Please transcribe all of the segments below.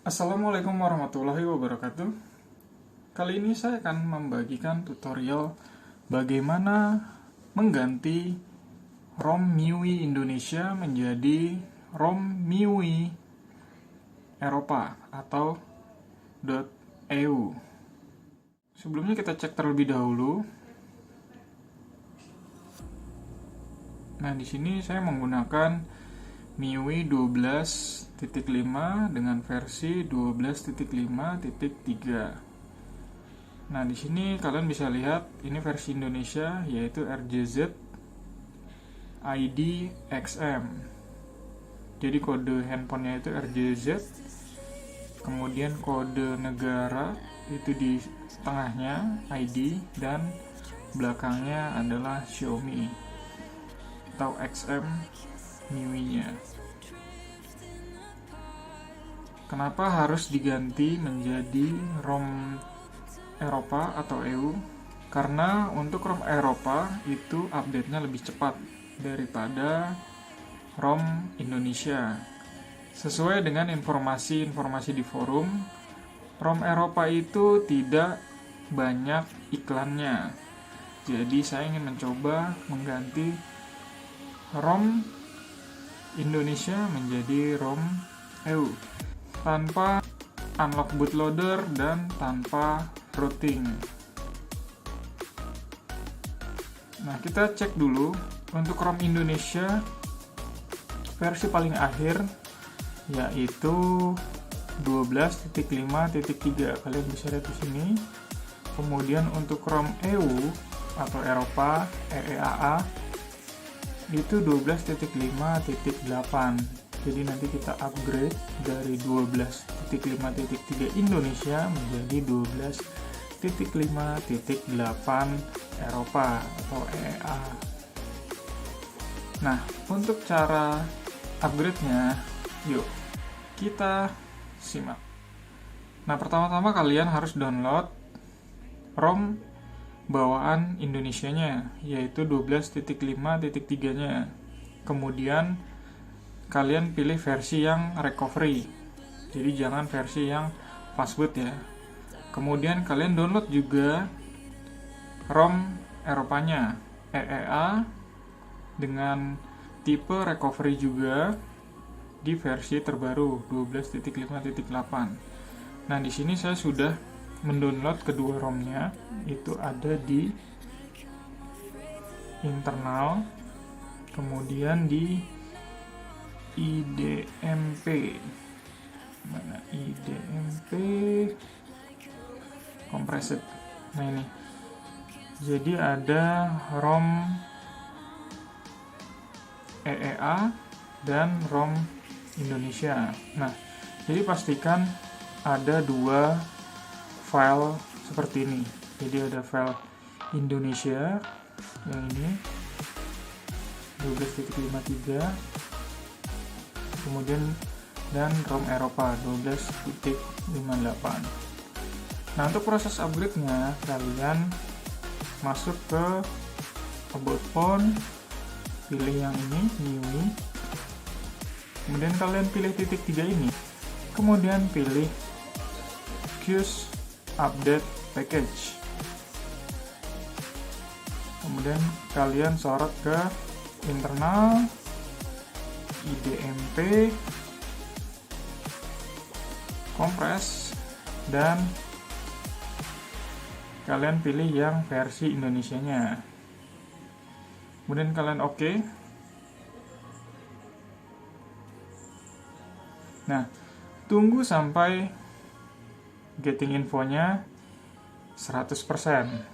Assalamualaikum warahmatullahi wabarakatuh. Kali ini saya akan membagikan tutorial bagaimana mengganti ROM MIUI Indonesia menjadi ROM MIUI Eropa atau .eu. Sebelumnya kita cek terlebih dahulu. Nah, di sini saya menggunakan MIUI 12.5 dengan versi 12.5.3. Nah, di sini kalian bisa lihat ini versi Indonesia yaitu RJZ ID XM. Jadi kode handphonenya itu RJZ, kemudian kode negara itu di tengahnya ID dan belakangnya adalah Xiaomi atau XM MIUI-nya. Kenapa harus diganti menjadi ROM Eropa atau EU? Karena untuk ROM Eropa itu update-nya lebih cepat daripada ROM Indonesia. Sesuai dengan informasi-informasi di forum, ROM Eropa itu tidak banyak iklannya. Jadi saya ingin mencoba mengganti ROM Indonesia menjadi ROM EU tanpa unlock bootloader dan tanpa routing. Nah, kita cek dulu untuk ROM Indonesia versi paling akhir yaitu 12.5.3. Kalian bisa lihat di sini. Kemudian untuk ROM EU atau Eropa EEAA itu 12.5.8. Jadi nanti kita upgrade dari 12.5.3 Indonesia menjadi 12.5.8 Eropa atau EEA. Nah, untuk cara upgrade-nya, yuk kita simak. Nah, pertama-tama kalian harus download ROM bawaan Indonesianya, yaitu 12.5.3-nya. Kemudian kalian pilih versi yang recovery, jadi jangan versi yang fastboot ya. Kemudian kalian download juga ROM Eropanya, EEA dengan tipe recovery juga di versi terbaru 12.5.8. Nah, di sini saya sudah mendownload kedua ROM-nya, itu ada di internal, kemudian di IDMP. Mana IDMP compressed. Nah, ini. Jadi ada ROM EEA dan ROM Indonesia. Nah, jadi pastikan ada dua file seperti ini. Jadi ada file Indonesia yang ini 12.53, kemudian dan ROM Eropa 12.58. Nah, untuk proses upgrade-nya kalian masuk ke About Phone, pilih yang ini MIUI, kemudian kalian pilih titik 3 ini, kemudian pilih Q's Update Package. Kemudian kalian sorot ke internal, IDMP, compress, dan kalian pilih yang versi Indonesianya. Kemudian kalian oke. Nah, tunggu sampai getting infonya 100%.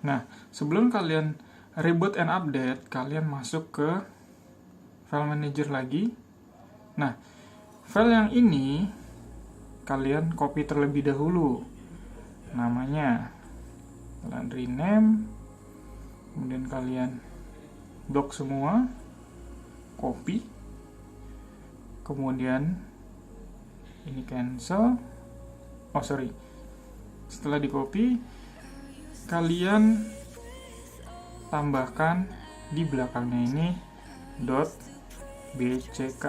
Nah, sebelum kalian reboot and update, kalian masuk ke file manager lagi. Nah, file yang ini kalian copy terlebih dahulu namanya, kalian rename, kemudian kalian blok semua, copy, kemudian ini cancel. Setelah di copy, kalian tambahkan di belakangnya ini .bck.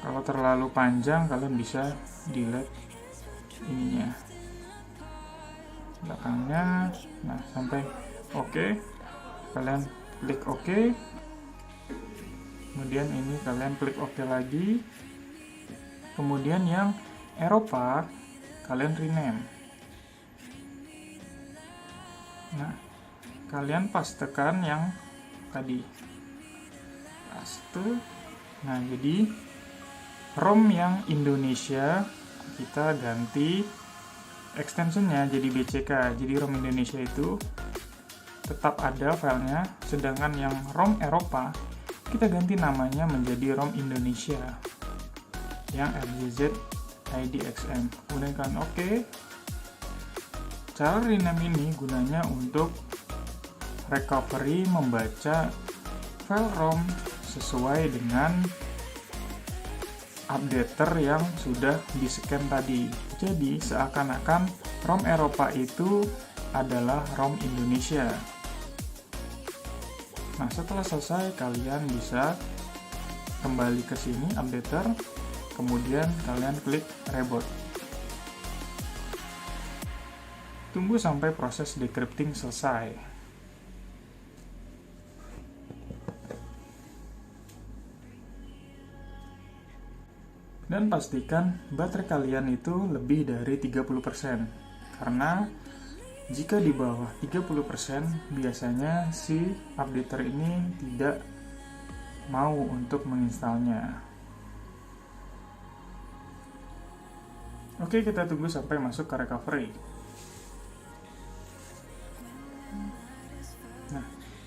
Kalau terlalu panjang kalian bisa delete ininya, belakangnya. Nah, sampai oke. Kalian klik oke. Kemudian ini kalian klik oke lagi. Kemudian yang Eropa kalian rename. Nah, kalian pastekan yang tadi. Paste. Nah, jadi ROM yang Indonesia kita ganti extensionnya jadi BCK. Jadi ROM Indonesia itu tetap ada filenya, sedangkan yang ROM Eropa kita ganti namanya menjadi ROM Indonesia yang RJZ IDXM. Kemudian kalian oke. Cara rename ini gunanya untuk recovery membaca file ROM sesuai dengan updater yang sudah di-scan tadi. Jadi seakan-akan ROM Eropa itu adalah ROM Indonesia. Nah, setelah selesai kalian bisa kembali ke sini updater, kemudian kalian klik reboot. Tunggu sampai proses decrypting selesai. Dan pastikan baterai kalian itu lebih dari 30%. Karena jika di bawah 30%, biasanya si updater ini tidak mau untuk menginstalnya. Oke, kita tunggu sampai masuk ke recovery. Nah,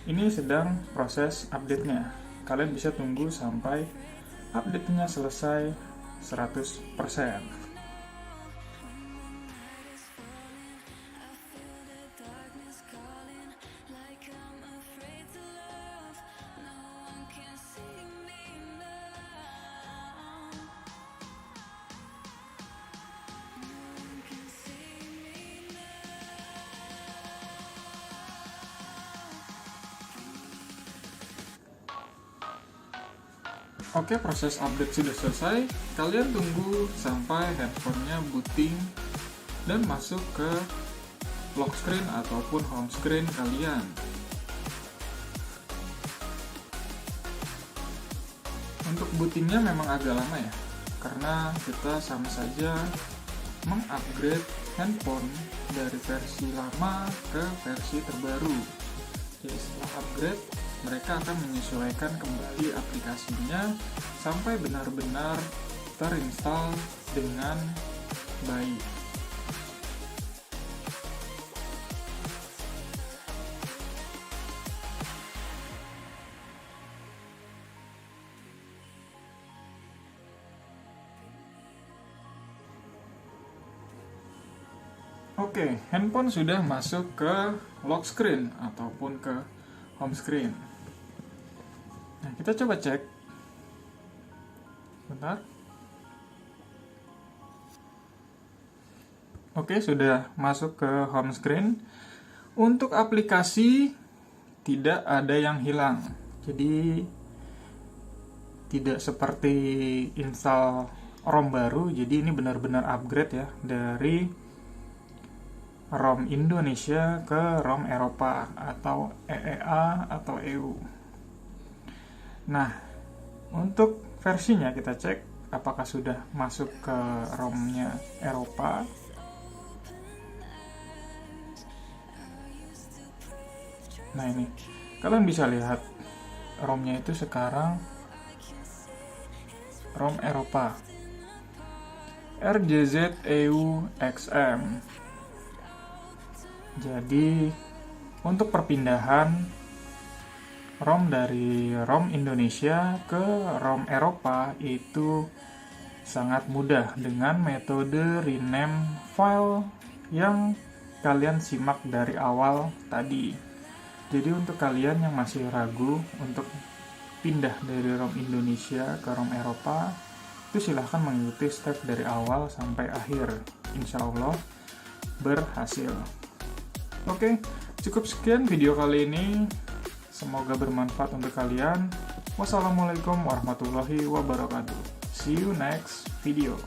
ini sedang proses update-nya. Kalian bisa tunggu sampai update-nya selesai 100%. Oke, proses update sudah selesai. Kalian tunggu sampai handphonenya booting dan masuk ke lock screen ataupun home screen kalian. Untuk bootingnya memang agak lama ya, karena kita sama saja mengupgrade handphone dari versi lama ke versi terbaru. Jadi setelah upgrade, mereka akan menyesuaikan kembali aplikasinya sampai benar-benar terinstall dengan baik. Oke, handphone sudah masuk ke lock screen ataupun ke home screen. Nah, kita coba cek. Bentar. Oke, sudah masuk ke home screen. Untuk aplikasi tidak ada yang hilang. Jadi tidak seperti install ROM baru. Jadi ini benar-benar upgrade ya dari ROM Indonesia ke ROM Eropa atau EEA atau EU. Nah, untuk versinya kita cek apakah sudah masuk ke ROM-nya Eropa. Nah, ini kalian bisa lihat ROM-nya itu sekarang ROM Eropa RJZ EU XM. Jadi untuk perpindahan ROM dari ROM Indonesia ke ROM Eropa itu sangat mudah dengan metode rename file yang kalian simak dari awal tadi. Jadi untuk kalian yang masih ragu untuk pindah dari ROM Indonesia ke ROM Eropa, itu silahkan mengikuti step dari awal sampai akhir. Insya Allah berhasil. Oke, cukup sekian video kali ini. Semoga bermanfaat untuk kalian. Wassalamualaikum warahmatullahi wabarakatuh. See you next video.